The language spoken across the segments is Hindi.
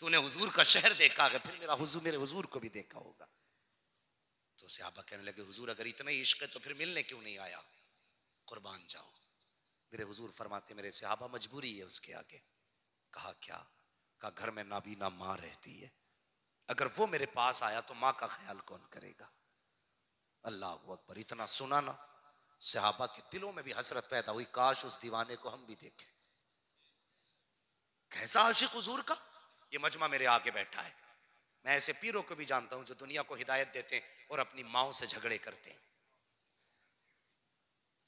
तूने हुजूर का शहर देखा है, फिर मेरे हुजूर को भी देखा होगा। तो सहाबा कहने लगे हुजूर अगर इतना ही इश्क है तो फिर मिलने क्यों नहीं आया, कुर्बान जाओ। मेरे हुजूर फरमाते मेरे सहाबा मजबूरी है उसके आगे। कहा क्या? कहा घर में नाबीना माँ रहती है, अगर वो मेरे पास आया तो माँ का ख्याल कौन करेगा। अल्लाह अकबर। इतना सुना ना, सहाबा के दिलों में भी हसरत पैदा हुई, काश उस दीवाने को हम भी देखें। कैसा आशिक हुजूर का। ये मजमा मेरे आगे बैठा है। मैं ऐसे पीरों को भी जानता हूं जो दुनिया को हिदायत देते हैं और अपनी माओ से झगड़े करते हैं।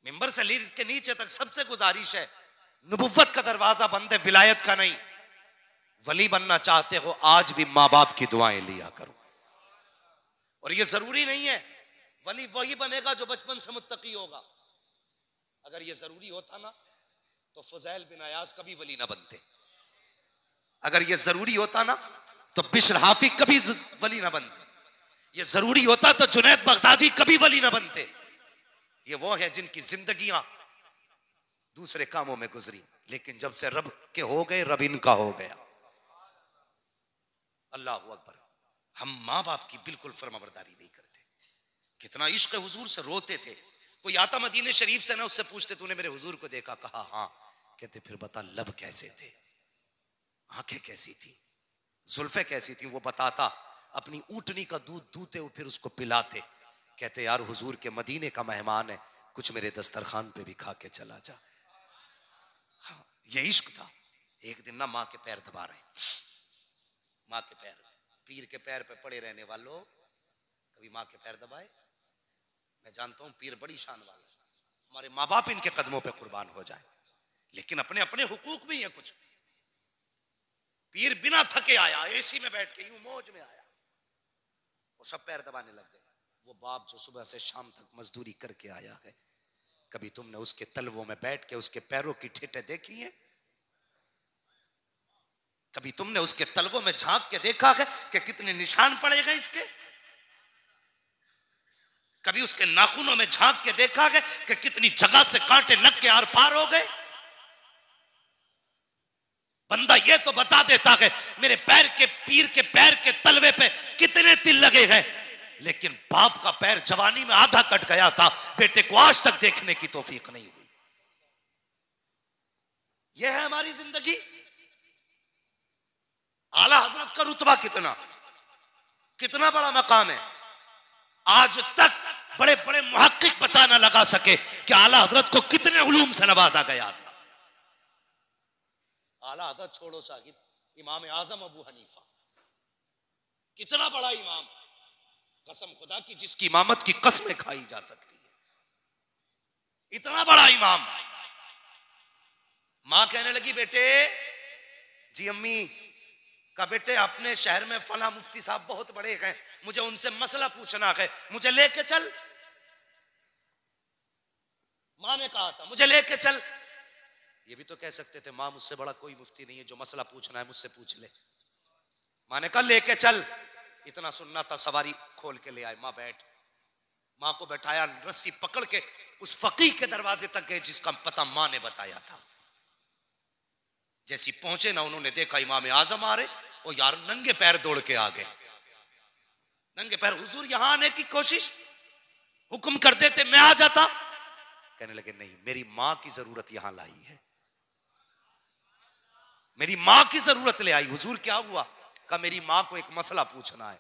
मिंबर से लीड के नीचे तक सबसे गुजारिश है, नबुव्वत का दरवाजा बंद है, विलायत का नहीं। वली बनना चाहते हो आज भी माँ बाप की दुआएं लिया करो। और ये जरूरी नहीं है वली वही बनेगा जो बचपन से मुत्तकी होगा। अगर ये जरूरी होता ना तो फुजैल बिन अयाज कभी वली ना बनते। अगर ये जरूरी होता ना तो बिश्र हाफी कभी वली ना बनते। ये जरूरी होता तो जुनैद बगदादी कभी वली ना बनते। ये वो है जिनकी जिंदगियां दूसरे कामों में गुजरी, लेकिन जब से रब के हो गए रब इनका हो गया। अल्लाह अकबर। हम माँ बाप की बिल्कुल फरमाबरदारी नहीं करते। कितना इश्क हुजूर से रोते थे। कोई आता मदीने शरीफ से ना, उससे पूछते तूने मेरे हुजूर को देखा? कहा हाँ। कहते फिर बता लब कैसे थे, आंखें कैसी थी, जुल्फे कैसी थी? वो बताता। अपनी ऊंटनी का दूध दूते हुए फिर उसको पिलाते। कहते यार हुजूर के मदीने का मेहमान है, कुछ मेरे दस्तरखान पे भी खा के चला जा। हाँ, ये इश्क था। एक दिन ना माँ के पैर दबा रहे, माँ के पैर, पीर के पैर पे पड़े रहने वालों कभी माँ के पैर दबाए? मैं जानता हूं पीर बड़ी शान वाला, हमारे माँ बाप इनके कदमों पे कुर्बान हो जाए, लेकिन अपने अपने हुकूक भी हैं कुछ। पीर बिना थके आया, एसी में बैठ के यूं मौज में आया, वो सब पैर दबाने लग गए। वो बाप जो सुबह से शाम तक मजदूरी करके आया है, कभी तुमने उसके तलवों में बैठ के उसके पैरों की ठेठे देखी है? कभी तुमने उसके तलवों में झांक के देखा है कि कितने निशान पड़े गए इसके? कभी उसके नाखूनों में झांक के देखा है कि कितनी जगह से कांटे लग के आर पार हो गए? बंदा ये तो बता देता है मेरे पैर के, पीर के पैर के तलवे पे कितने तिल लगे हैं, लेकिन बाप का पैर जवानी में आधा कट गया था, बेटे को आज तक देखने की तौफीक नहीं हुई। यह है हमारी जिंदगी। आला हजरत का रुतबा कितना कितना बड़ा मकाम है। आज तक बड़े बड़े मुहक्किक पता ना लगा सके कि आला हजरत को कितने उलूम से नवाजा गया था। आला हजरत छोड़ो साहिब, इमाम आजम अबू हनीफा कितना बड़ा इमाम, कसम खुदा की जिसकी इमामत की कसमें खाई जा सकती है, इतना बड़ा इमाम। मां कहने लगी बेटे, जी अम्मी, का बेटे अपने शहर में फला मुफ्ती साहब बहुत बड़े हैं, मुझे उनसे मसला पूछना है, मुझे लेके चल। मां ने कहा था मुझे लेके चल। ये भी तो कह सकते थे मां मुझसे बड़ा कोई मुफ्ती नहीं है, जो मसला पूछना है मुझसे पूछ ले। मां ने कहा लेके चल। इतना सुनना था, सवारी खोल के ले आए। मां बैठ, मां को बैठाया, रस्सी पकड़ के उस फकीह के दरवाजे तक गए जिसका पता मां ने बताया था। जैसी पहुंचे ना, उन्होंने देखा इमाम आजम आ रहे, ओ यार नंगे पैर दौड़ के आ गए। नंगे पैर, हुजूर यहां आने की कोशिश, हुक्म कर देते मैं आ जाता। कहने लगे नहीं, मेरी मां की जरूरत यहां लाई है, मेरी मां की जरूरत ले आई। हुजूर क्या हुआ? कहा मेरी मां को एक मसला पूछना है।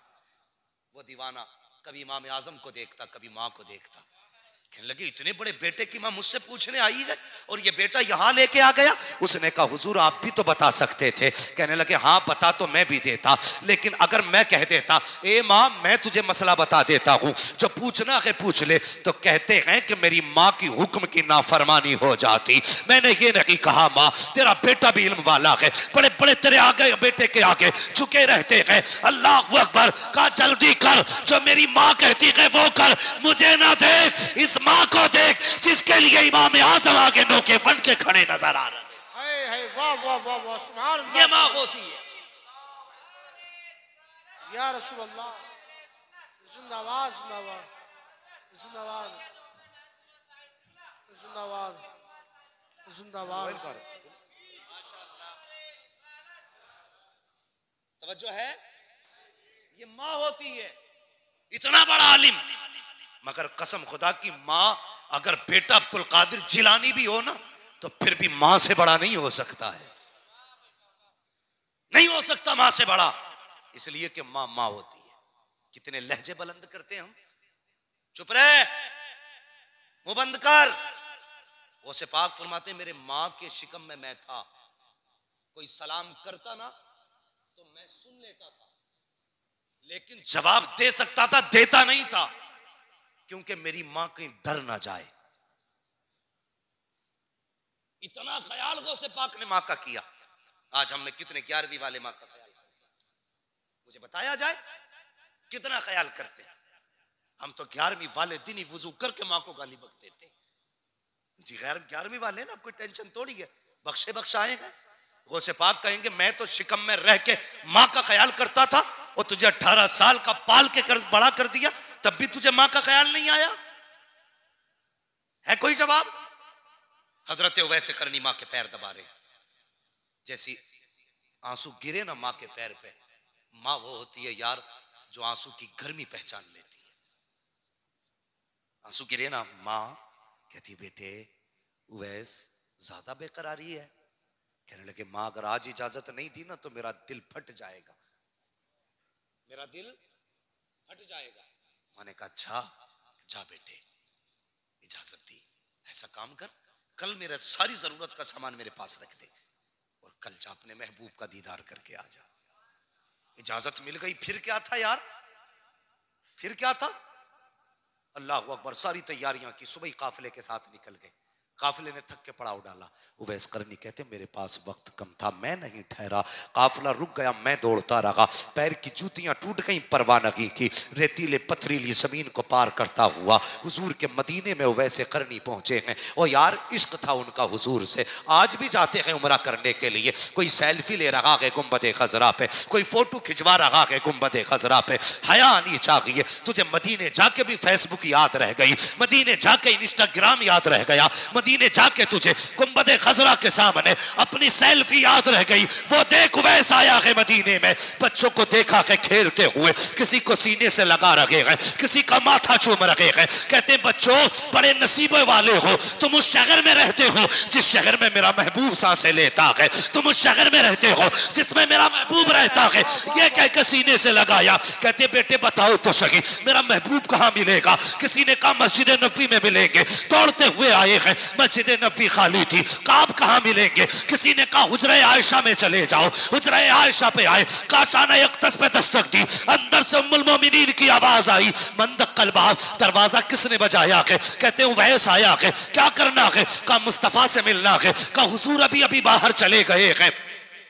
वो दीवाना कभी इमाम आजम को देखता, कभी मां को देखता। कहने लगे इतने बड़े बेटे की मां मुझसे पूछने आई है और ये बेटा यहां लेके आ गया। उसने कहा हुजूर आप भी तो बता सकते थे। कहने लगे हाँ बता तो मैं भी देता, लेकिन अगर मैं कह देता ए मां मैं तुझे मसला बता देता हूं, जो पूछना है पूछ ले, तो कहते हैं कि मेरी मां की हुक्म की नाफरमानी हो जाती। मैंने ये नहीं कहा मां तेरा बेटा भी इल्म वाला है, बड़े बड़े तेरे आगे बेटे के आगे झुके रहते हैं। अल्लाह अकबर। कहा जल्दी कर, जो मेरी मां कहती है वो कर, मुझे ना देख, इस मां को देख जिसके लिए इमाम आजम आगे नोके बन के खड़े नजर आ रहे हैं। वाह वाह वाह वाह, सुभान अल्लाह। ये मां होती है। या रसूल अल्लाह, जिंदाबाद जिंदाबाद जिंदाबाद जिंदाबाद जिंदाबाद। तवज्जो है, ये माँ होती है, इतना बड़ा आलिम, मगर कसम खुदा की माँ अगर बेटा अब्दुल कादिर जिलानी भी हो ना तो फिर भी माँ से बड़ा नहीं हो सकता है, नहीं हो सकता माँ से बड़ा, इसलिए कि माँ माँ होती है। कितने लहजे बुलंद करते हैं हम। चुप रहे, मुंह बंद कर। वो से पाक फरमाते मेरे माँ के शिकम में मैं था, कोई सलाम करता ना तो मैं सुन लेता था, लेकिन जवाब दे सकता था, देता नहीं था, क्योंकि मेरी मां कहीं डर ना जाए। इतना ख्याल गौसे पाक ने मां का किया। आज हमने कितने 11वीं वाले मां का ख्याल किया, मुझे बताया जाए कितना ख्याल करते हैं हम। तो 11वीं वाले दिन ही वुजू करके मां को गाली बक देते जी। 11वीं वाले ना, कोई टेंशन थोड़ी है, बख्शे बख्शाएंगे। गौसे पाक कहेंगे मैं तो शिकम में रह के माँ का ख्याल करता था और तुझे 18 साल का पाल के बड़ा कर दिया, तब भी तुझे माँ का ख्याल नहीं आया है? कोई जवाब? हजरत वैसे करनी माँ के पैर दबा रहे, जैसी आंसू गिरे ना माँ के पैर पे, माँ वो होती है यार जो आंसू की गर्मी पहचान लेती है। आंसू गिरे ना, माँ कहती बेटे उवैस ज्यादा बेकरारी है। कहने लगे माँ अगर आज इजाजत नहीं दी ना तो मेरा दिल फट जाएगा, मेरा दिल फट जाएगा। मैंने कहा अच्छा जा बेटे, इजाजत दी। ऐसा काम कर, कल मेरा सारी जरूरत का सामान मेरे पास रख दे और कल जा अपने महबूब का दीदार करके आ जा। इजाजत मिल गई, फिर क्या था यार, फिर क्या था? अल्लाह अकबर, सारी तैयारियां की, सुबह काफिले के साथ निकल गए। काफिले ने थक के पड़ाव डाला। उवैस करनी कहते मेरे पास वक्त कम था, मैं नहीं ठहरा, काफिला रुक गया, मैं दौड़ता रहा, पैर की जूतियां टूट गई, परवाह नहीं की, रेतीले पथरीली जमीन को पार करता हुआ हुजूर के मदीने में उवैस करनी पहुंचे हैं। और यार इश्क था उनका हुजूर से। आज भी जाते हैं उमरा करने के लिए, कोई सेल्फी ले रहा है गुंबद खजरा पे, कोई फोटो खिंचवा रहा है गुंबद खजरा पे। हया आनी चाहिए तुझे, मदीने जाके भी फेसबुक याद रह गई, मदीने जाके इंस्टाग्राम याद रह गया, मदीने जाके तुझे गुंबद खजरा के सामने अपनी सेल्फी याद रह गई। वो देख वैसा आया है मदीने में, बच्चों को देखा है खेलते हुए, किसी को सीने से लगा रखे हैं, किसी का माथा चूम रखे हैं। कहते हैं बच्चों बड़े नसीबे वाले हो, तुम उस शहर में रहते हो जिस शहर में मेरा महबूब सांसें लेता है, तुम उस शहर में रहते हो जिसमें मेरा महबूब रहता है। ये कह के सीने से लगाया। कहते बेटे बताओ तो सही मेरा महबूब कहाँ मिलेगा? किसी ने कहा मस्जिद नबी में मिलेंगे, दौड़ते हुए आए हैं, मस्जिद नबी खाली थी, काब कहाँ मिलेंगे? किसी ने कहा हुजरे आयशा में चले जाओ, हुजरे आयशा पे आए, काशाना यक्तस पे दस्तक दी, अंदर से उम्मुल मोमिनीन की आवाज आई, मंदक कलबाब, दरवाजा किसने बजाया है? कहते हैं वैस आया है, क्या करना है? कहा मुस्तफा से मिलना है। कहा हुजूर अभी अभी बाहर चले गए हैं।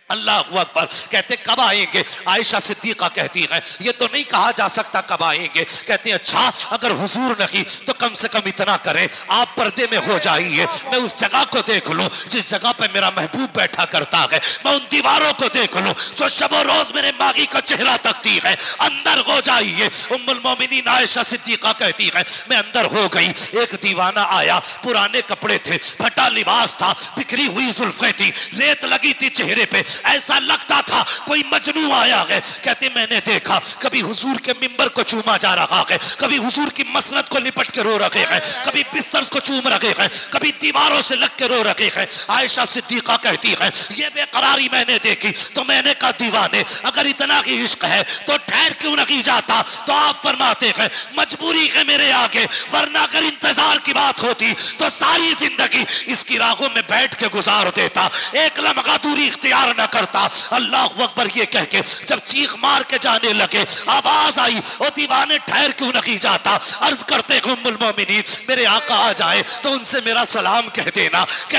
अल्लाह अकबर। कहते कब आएंगे? आयशा सिद्दीका कहती है ये तो नहीं कहा जा सकता कब आएंगे। कहते अच्छा अगर हुजूर नहीं तो कम से कम इतना करें आप पर्दे में हो जाइए, मैं उस जगह को देख लूं जिस जगह पे मेरा महबूब बैठा करता है, मैं उन दीवारों को देख लूं जो शबो रोज मेरे मागी का चेहरा तकती है, अंदर हो जाइए। उम्मुल मोमिनीन आयशा सिद्दीका कहती है मैं अंदर हो गई, एक दीवाना आया, पुराने कपड़े थे, फटा लिबास था, बिखरी हुई जुल्फें थी, रेत लगी थी चेहरे पे, ऐसा लगता था कोई मजनू आया है। कहते मैंने देखा कभी हुजूर के मिंबर को चूमा जा रहा है, कभी हुजूर की मसनद को लिपट के रो रखे हैं, कभी बिस्तर को चूम रखे हैं, कभी दीवारों से लग के रो रखे हैं। आयशा सिद्दीका कहती है ये बेकरारी मैंने देखी तो मैंने कहा दीवाने अगर इतना ही इश्क है तो ठहर क्यों नहीं जाता? तो आप फरमाते हैं मजबूरी है मेरे आगे, वरना अगर इंतजार की बात होती तो सारी जिंदगी इसकी राहों में बैठ के गुजार देता, एक लम्हा दूरी इख्तियार न करता। अल्लाह अकबर ये कह के जब चीख मार के जाने लगे आवाज आई ओ दीवाने ठहर क्यों नहीं जाता? अर्ज करते उम्मुल मोमिनीन मेरे आका आ जाए तो उनसे मेरा सलाम कह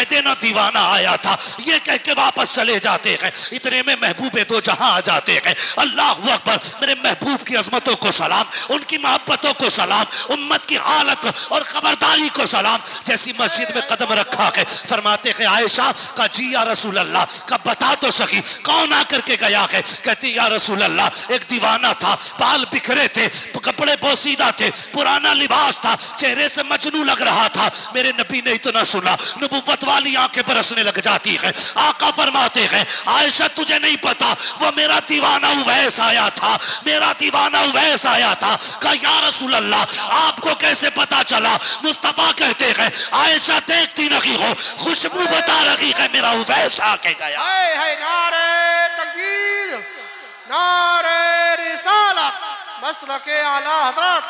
देना दीवाना आया था, ये कह के वापस चले जाते हैं। इतने में महबूबे दो जहां आ जाते हैं। अल्लाह अकबर मेरे महबूब की अजमतों को सलाम, उनकी मोहब्बतों को सलाम, उम्मत की हालत और खबरदारी को सलाम। जैसी मस्जिद में कदम रखा है फरमाते हैं आयशा का जी या रसूल अल्लाह का बता तो सकी, कौन आकर के गया है? कहती या रसूल अल्लाह एक दीवाना था, बाल बिखरे थे, कपड़े बोसीदा थे, पुराना लिबास था, चेहरे से मजनू लग रहा था। मेरे नबी ने इतना सुना, नबुव्वत वाली आंखें बरसने लग जाती है। आका फरमाते हैं आयशा तुझे नहीं पता वो मेरा दीवाना उवैस आया था, मेरा दीवाना उवैस आया था। कहा या रसूल अल्लाह आपको कैसे पता चला? मुस्तफा कहते हैं आयशा देखती नहीं हो, खुशबू बता रही है मेरा उवैस आके गया। हाय हाय नारे तकबीर, नारे रिसालत, मसलके आला हजरत,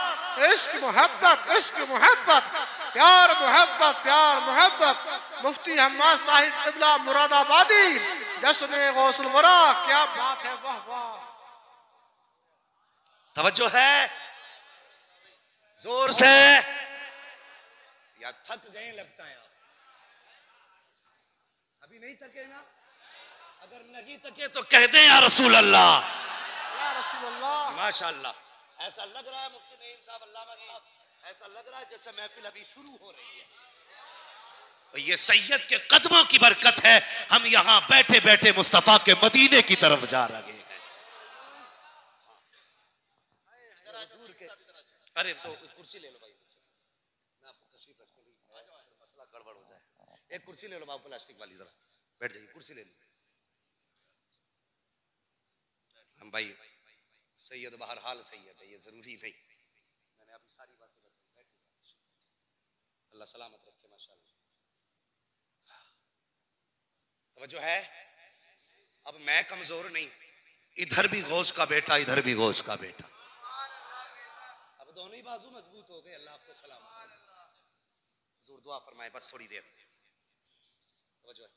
इश्क मोहब्बत, इश्क मोहब्बत, प्यार मोहब्बत, प्यार मोहब्बत। मुफ्ती हम्माद साहिब क़िबला मुरादाबादी, जश्न गौसुल वरा, क्या बात है, वाह वाह। तवज्जो है, जोर से, या थक गए लगता है? अभी नहीं थके ना? अगर नहीं थके तो कह दें या रसूल अल्लाह, या रसूल अल्लाह। माशाअल्लाह। ऐसा लग रहा है मुफ्ती नईम साहब, अल्लामा साहब, ऐसा लग रहा है जैसे महफिल अभी शुरू हो रही है। तो ये सैयद के कदमों की बरकत है, हम यहां बैठे बैठे मुस्तफा के मदीने की तरफ जा रहे हैं। अरे तो कुर्सी ले लो भाई, ना तशरीफ रखते नहीं, मसला गड़बड़ हो जाए। एक कुर्सी ले लो बाबू, प्लास्टिक वाली, जरा बैठ जाइए, कुर्सी ले लो। हम भाई सैयद बहरहाल सैयद है, ये जरूरी नहीं, मैंने अभी सारी बातें बताई। बैठिए, अल्लाह सलामत रखे, माशाअल्लाह। तवज्जो है, अब मैं कमजोर नहीं, इधर भी गौस का बेटा, इधर भी गौस का बेटा, अब दोनों ही बाजू मजबूत हो गए। अल्लाह आपको सलामत रखे। हुजूर दुआ फरमाए, बस थोड़ी देर। तवज्जो है,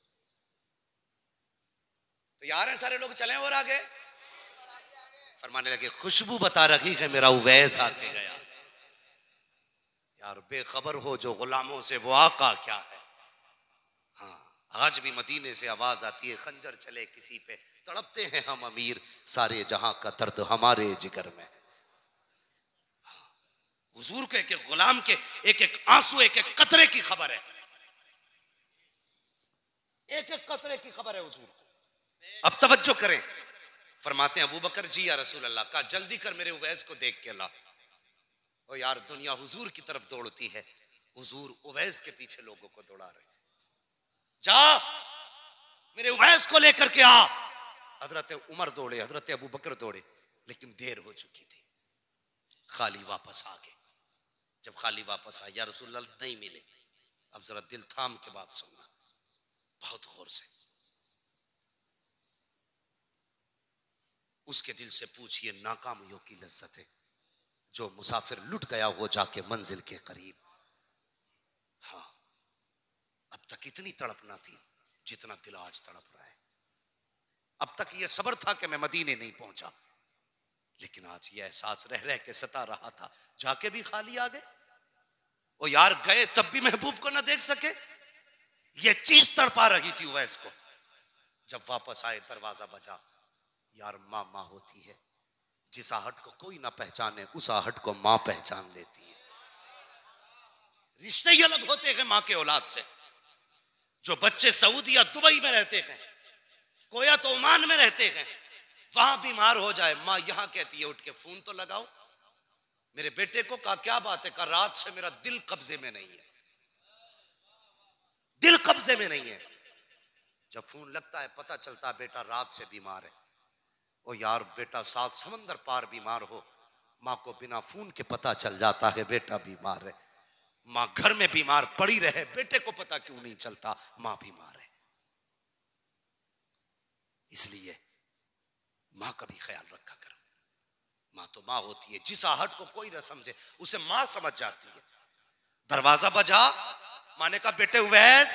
तैयार हैं सारे लोग? चलें और आगे? फरमाने लगे खुशबू बता रही है मेरा उवैस आके गया। यार बेखबर हो जो गुलामों से वो आका क्या है। हाँ, आज भी मदीने से आवाज आती है खंजर चले किसी पे, तड़पते हैं हम अमीर, सारे जहां का दर्द हमारे जिगर में। हुजूर के एक गुलाम के एक एक आंसू, एक एक कतरे की खबर है, एक एक कतरे की खबर है हुजूर को। अब तवज्जो करें, फरमाते हैं अबू बकर जी या रसूल अल्लाह, का जल्दी कर मेरे उवैस को देख के ला। ओ यार दुनिया हुजूर की तरफ दौड़ती है, हुजूर उवैस के पीछे लोगों को दौड़ा रहे। जा मेरे उवैस को लेकर के आ। हजरत उमर दौड़े, हजरत अबू बकर दौड़े, लेकिन देर हो चुकी थी, खाली वापस आ गए। जब खाली वापस आए, या रसूल अल्लाह नहीं मिले। अब जरा दिल थाम के बात सुनना बहुत गौर से। उसके दिल से पूछिए नाकामियों की लज्जत है, जो मुसाफिर लुट गया वो जाके मंजिल के करीब। हाँ, अब तक इतनी तड़प ना थी जितना दिल आज तड़प रहा है। अब तक ये सब्र था कि मैं मदीने नहीं पहुंचा, लेकिन आज ये एहसास रह रह के सता रहा था, जाके भी खाली आ गए। ओ यार गए तब भी महबूब को ना देख सके, ये चीज तड़पा रही थी उवैस को। जब वापस आए दरवाजा बजा। यार माँ माँ होती है, जिस आहट को कोई ना पहचाने उस आहट को माँ पहचान लेती है। रिश्ते ही अलग होते हैं माँ के औलाद से। जो बच्चे सऊदी या दुबई में रहते हैं, कोया तो ओमान में रहते हैं, वहां बीमार हो जाए, माँ यहां कहती है उठ के फोन तो लगाओ। मेरे बेटे को कहा क्या बात है? कहा रात से मेरा दिल कब्जे में नहीं है, दिल कब्जे में नहीं है। जब फोन लगता है पता चलता है बेटा रात से बीमार है। ओ यार बेटा 7 समंदर पार बीमार हो, माँ को बिना फोन के पता चल जाता है बेटा बीमार है। माँ घर में बीमार पड़ी रहे, बेटे को पता क्यों नहीं चलता माँ बीमार है। इसलिए माँ का भी ख्याल रखा करो। माँ तो माँ होती है, जिस आहट को कोई ना समझे उसे माँ समझ जाती है। दरवाजा बजा, माँ ने कहा बेटे उवैस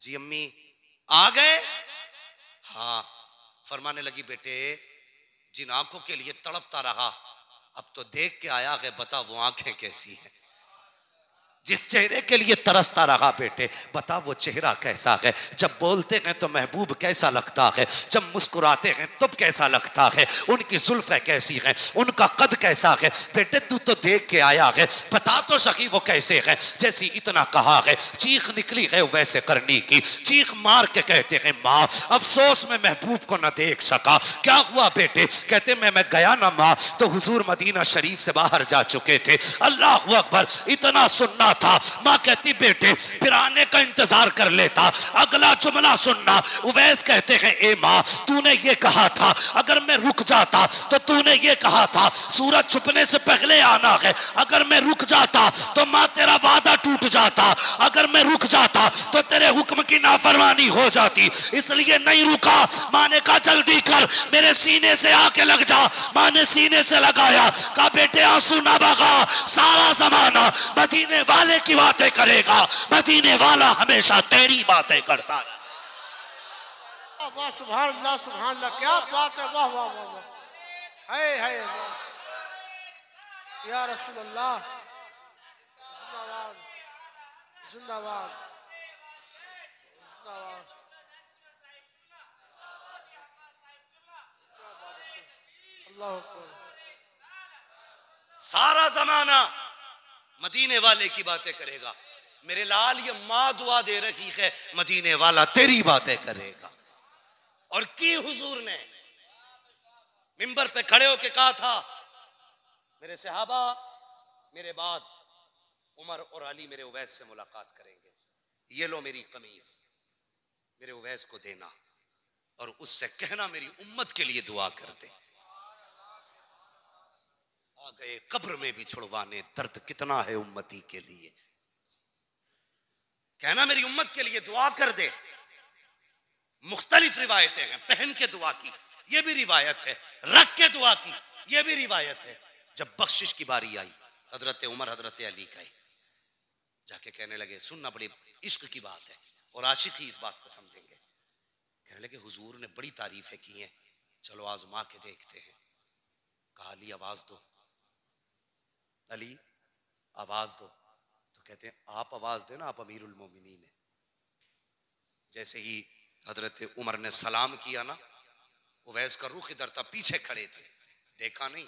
जी। अम्मी आ गए? हाँ। फरमाने लगी बेटे जिन आंखों के लिए तड़पता रहा अब तो देख के आया है, बता वो आंखें कैसी हैं। जिस चेहरे के लिए तरसता रहा बेटे, बता वो चेहरा कैसा है। जब बोलते हैं तो महबूब कैसा लगता है, जब मुस्कुराते हैं तब कैसा लगता है। उनकी जुल्फें कैसी हैं, उनका कद कैसा है। बेटे तू तो देख के आया है, बता तो सही वो कैसे है। जैसी इतना कहा है, चीख निकली है वैसे करनी की। चीख मार के कहते हैं माँ, अफसोस में महबूब को न देख सका। क्या हुआ बेटे? कहते मैं गया ना माँ तो हुजूर मदीना शरीफ से बाहर जा चुके थे। अल्लाह अकबर, इतना सुनना था। माँ कहती बेटे फिर आने का इंतजार कर लेता, अगला जुमला सुनना। उवैस कहते हैं ए माँ, तूने ये कहा था अगर मैं रुक जाता, तो तूने ये कहा था सूरज छुपने से पहले आना है। अगर मैं रुक जाता तो माँ तेरा वादा टूट जाता, अगर मैं रुक जाता तो तेरे हुक्म की नाफरमानी हो जाती, इसलिए नहीं रुका। माँ ने कहा जल्दी कर, मेरे सीने से आके लग जा। माँ ने सीने से लगाया, कहा बेटे आंसू ना बहा, सारा जमाना मदीने वाले की बातें करेगा, मदीने वाला हमेशा तेरी बातें करता है। वाह सुभान अल्लाह, क्या बात है, वाह वाह वाह वाह, है या रसूल अल्लाह, जिंदाबाद जिंदाबाद जिंदाबाद। अल्लाह अकबर। सारा जमाना मदीने वाले की बातें करेगा। मेरे लाल ये माँ दुआ दे रही है, मदीने वाला तेरी बातें करेगा। और की हुजूर ने मिंबर पे खड़े होके कहा था, मेरे सहाबा मेरे बाद उमर और अली मेरे उवैस से मुलाकात करेंगे, ये लो मेरी कमीज, मेरे उवैस को देना और उससे कहना मेरी उम्मत के लिए दुआ कर दे। आ गए कब्र में भी छुड़वाने, दर्द कितना है उम्मती के लिए। कहना मेरी उम्मत के लिए दुआ कर दे। मुख्तलिफ रिवायतें हैं, पहन के दुआ की ये भी रिवायत है, रख के दुआ की ये भी रिवायत है। जब बख्शिश की बारी आई, हजरत उमर हजरत अली गए, जाके कहने लगे, सुनना बड़ी इश्क की बात है और आशिक ही इस बात को समझेंगे। कहने लगे हुजूर ने बड़ी तारीफें की हैं, चलो आजमा के देखते हैं। कहा अली आवाज दो, अली आवाज दो। तो कहते हैं आप आवाज देना, आप अमीरुल मोमिनीन है। जैसे ही हजरत उमर ने सलाम किया ना, उवैस का रुख इधर था, पीछे खड़े थे, देखा नहीं।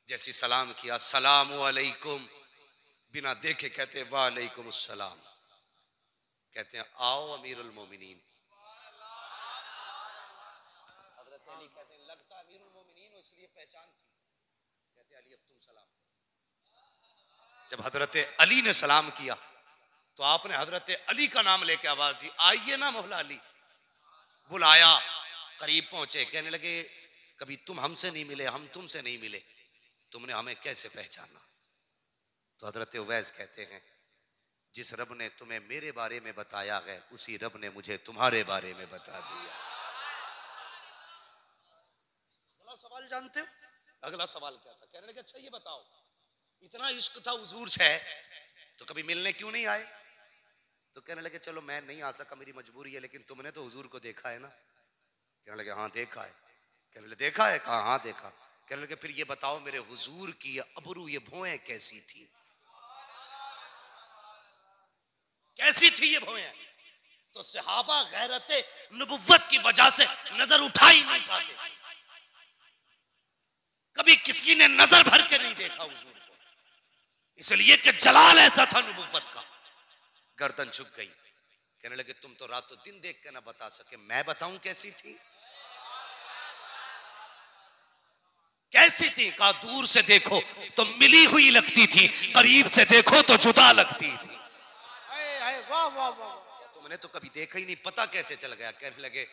जैसे सलाम किया, सलाम अलैकुम, बिना देखे कहते वालेकुम अस्सलाम। कहते हैं आओ अमीरुल मोमिनीन। हजरत अली कहते हैं लगता अमीरुल मोमिनीन हो, इसलिए पहचान थी। कहते अली अब तुम सलाम। जब हजरत अली ने सलाम किया तो आपने हजरत अली का नाम लेके आवाज दी, आइए ना मौला अली। बुलाया, करीब पहुंचे, कहने लगे कभी तुम हमसे नहीं मिले, हम तुमसे नहीं मिले, तुमने हमें कैसे पहचाना? तो हजरत उवैस कहते हैं जिस रब ने तुम्हें मेरे बारे में बताया है, उसी रब ने मुझे तुम्हारे बारे में बता दिया। अगला सवाल जानते हो? अगला सवाल क्या था? कहने लगे अच्छा ये बताओ, इतना इश्क था हुजूर से तो कभी मिलने क्यों नहीं आए? तो कहने लगे चलो मैं नहीं आ सका, मेरी मजबूरी है, लेकिन तुमने तो हुजूर को देखा है ना? कहने लगे हाँ देखा है। कहने लगे देखा है? कहा हाँ देखा। कहने लगे फिर ये बताओ मेरे हुजूर की अबरू ये भौएं कैसी थी? कैसी थी ये भौएं? तो सहाबा गैरत नबुव्वत की वजह से नजर उठा ही नहीं पाते, कभी किसी ने नजर भर के नहीं देखा हुजूर को, इसलिए कि जलाल ऐसा था नबुव्वत का। गर्दन झुक गई। कहने लगे तुम तो रातों दिन देख के ना बता सके, मैं बताऊं कैसी थी? कैसी थी? कहा दूर से देखो तो मिली हुई लगती थी, करीब से देखो तो जुदा लगती थी। वाह वाह वाह, तुमने तो कभी देखा ही नहीं, पता कैसे चल गया? कहने लगे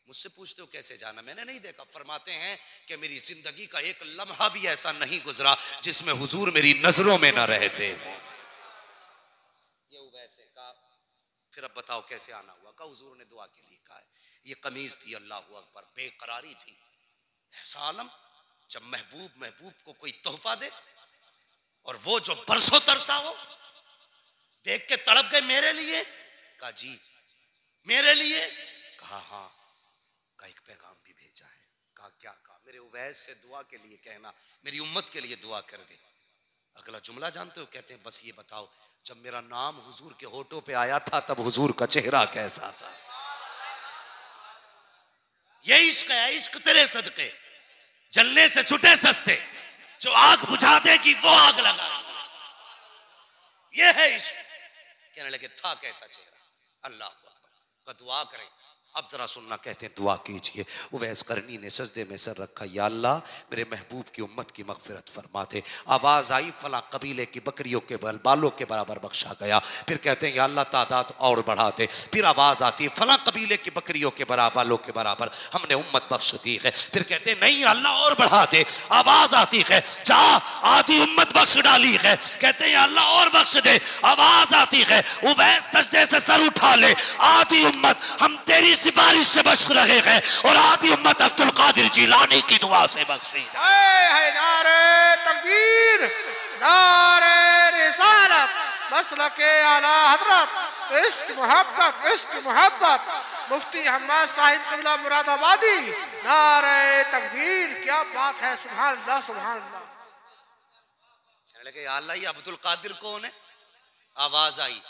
मुझसे पूछते हो कैसे जाना, मैंने नहीं देखा। फरमाते हैं कि मेरी जिंदगी का एक लम्हा भी ऐसा नहीं गुजरा जिसमें हुजूर मेरी नजरों में ना रहते। ये वैसे कहा फिर अब बताओ कैसे आना हुआ? कहा हुजूर ने दुआ के लिए कहा है। ये कमीज थी, अल्लाह अकबर, बेकरारी थी। ऐसा आलम जब महबूब को कोई तोहफा दे और वो जो बरसों तरसा हो, देख के तड़प गए मेरे लिए। कहा जी मेरे लिए? कहा हाँ। का एक पैगाम भी भेजा है। कहा क्या? कहा मेरे उवैस से दुआ के लिए कहना, मेरी उम्मत के लिए दुआ कर दे। अगला जुमला जानते हो? कहते हैं बस ये बताओ जब मेरा नाम हुजूर के होठों पे आया था तब हुजूर का चेहरा कैसा था। ये इश्क है, इश्क तेरे सदके जलने से छुटे सस्ते, जो आग बुझा देगी वो आग लगा। ये है इश्क। कहने लगे था कैसा चेहरा। अल्लाह अकबर। दुआ करें। अब जरा सुनना, कहते हैं दुआ कीजिए। उवैस करनी ने सजदे में सर रखा, या अल्लाह मेरे महबूब की उम्मत की मगफिरत फरमा दे। आवाज आई फला कबीले की बकरियों के बालों के बराबर बख्शा गया। फिर कहते हैं या अल्लाह तादाद और बढ़ा दे। फिर आवाज आती है फला कबीले की बकरियों के बालों के बराबर हमने उम्मत बख्श दी है। फिर कहते हैं नहीं अल्लाह और बढ़ा दे। आवाज आती है जा आधी उम्मत बख्श डाली है। कहते हैं अल्लाह और बख्श दे। आवाज आती है उवैस सजदे से सर उठा ले, आधी उम्मत हम तेरी सिफारिश से बख्श रहे हैं और आधी उम्मत अब्दुल कादिर जिलानी की दुआ से बख्शी। नारे तकबीर, नारे रिसालत, मसलके आला हजरत, इश्क मोहब्बत, इश्क मोहब्बत, मुफ्ती हम्माद साहिब क़िबला मुरादाबादी। नारे तकबीर, क्या बात है, सुभान अल्लाह सुभान अल्लाह। कहने लगे या अल्लाह ये अब्दुल कादिर कौन है? आवाज आई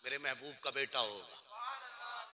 मेरे महबूब का बेटा होगा।